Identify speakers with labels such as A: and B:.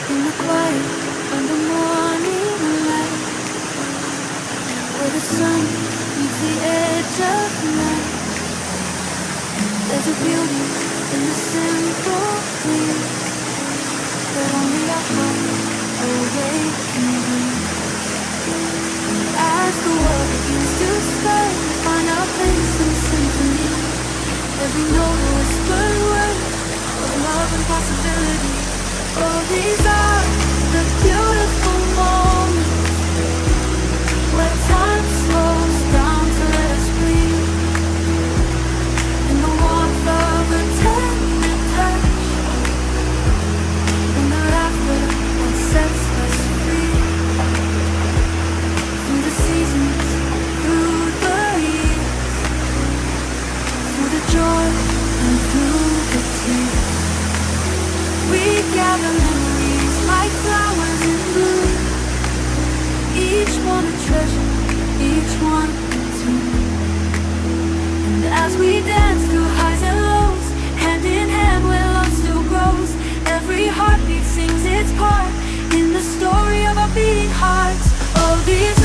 A: In the quiet of the morning light, where the sun meets the edge of night, there's a beauty in the simple things that only a heart awake can bring. As the world begins to stir, we find our place in the symphony. Every note a whispered word of love and possibility. Oh, these are the beautiful moments where time slows down to let us breathe. In the warmth of a tender touch, in the laughter that sets us free. Through the seasons, through the years, through the joy and through the tears, we gather memories like flowers in bloom. Each one a treasure, each one a tune. And as we dance through highs and lows, hand in hand where love still grows, every heartbeat sings its part in the story of our beating hearts. Oh, these